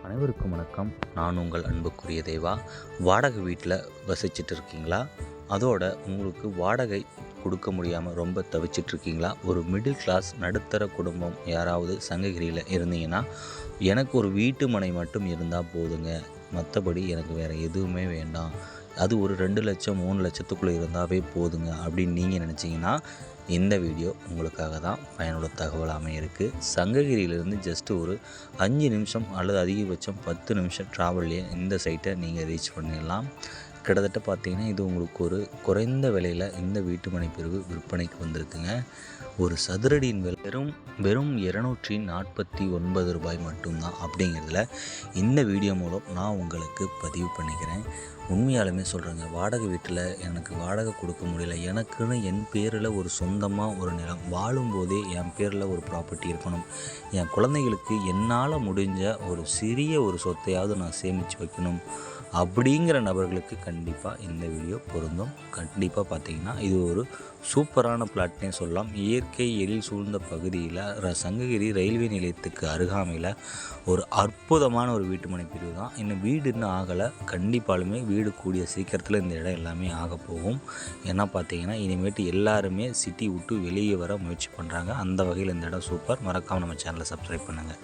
அனைவருக்கும் வணக்கம். நான் உங்கள் அன்புக்குரிய தேவா. வாடகை வீட்டில் வசிச்சுட்டு இருக்கீங்களா? அதோட உங்களுக்கு வாடகை கொடுக்க முடியாமல் ரொம்ப தவிச்சிட்ருக்கீங்களா? ஒரு மிடில் கிளாஸ் நடுத்தர குடும்பம் யாராவது சங்ககிரியில் இருந்தீங்கன்னா, எனக்கு ஒரு வீட்டு மனை மட்டும் இருந்தால் போதுங்க, மற்றபடி எனக்கு வேறு எதுவுமே வேண்டாம், அது ஒரு 2 லட்சம் 3 லட்சத்துக்குள்ளே இருந்தாவே போதுங்க அப்படின்னு நீங்கள் நினச்சிங்கன்னா, இந்த வீடியோ உங்களுக்காக தான் பயனுள்ள தகவல் அமையிருக்கு. சங்ககிரியிலேருந்து ஜஸ்ட் ஒரு 5 நிமிஷம் அல்லது அதிகபட்சம் 10 நிமிஷம் ட்ராவல்லையே இந்த சைட்டை நீங்கள் ரீச் பண்ணிடலாம். கிட்டத்தட்ட பார்த்தீங்கன்னா, இது உங்களுக்கு ஒரு குறைந்த விலையில் இந்த வீட்டுமனை பிரிவு விற்பனைக்கு வந்திருக்குங்க. ஒரு சதுரடியின் விலை வெறும் 249 ரூபாய் மட்டும்தான். அப்படிங்கிறதுல இந்த வீடியோ மூலம் நான் உங்களுக்கு பதிவு பண்ணிக்கிறேன். உண்மையாலுமே சொல்கிறேங்க, வாடகை வீட்டில் எனக்கு வாடகை கொடுக்க முடியல, எனக்குன்னு என் பேரில் ஒரு சொந்தமாக ஒரு நிலம், வாழும்போதே என் பேரில் ஒரு ப்ராப்பர்ட்டி இருக்கணும், என் குழந்தைகளுக்கு என்னால் முடிஞ்ச ஒரு சிறிய ஒரு சொத்தையாவது நான் சேமித்து வைக்கணும் அப்படிங்கிற நபர்களுக்கு கண்டிப்பாக இந்த வீடியோ பொருந்தும். கண்டிப்பாக பார்த்தீங்கன்னா, இது ஒரு சூப்பரான பிளாட்னே சொல்லலாம். இயற்கை எழில் சூழ்ந்த பகுதியில் சங்ககிரி ரயில்வே நிலையத்துக்கு அருகாமையில் ஒரு அற்புதமான ஒரு வீட்டுமனை பிரிவு தான். இன்னும் வீடு இன்னும் ஆகலை. கண்டிப்பாலுமே வீடு கூடிய சீக்கிரத்தில் இந்த இடம் எல்லாமே ஆக போகும். ஏன்னா பார்த்தீங்கன்னா, இனிமேட்டு எல்லாருமே சிட்டி விட்டு வெளியே வர முயற்சி பண்ணுறாங்க. அந்த வகையில் இந்த இடம் சூப்பர். மறக்காமல் நம்ம சேனலை சப்ஸ்கிரைப் பண்ணுங்கள்.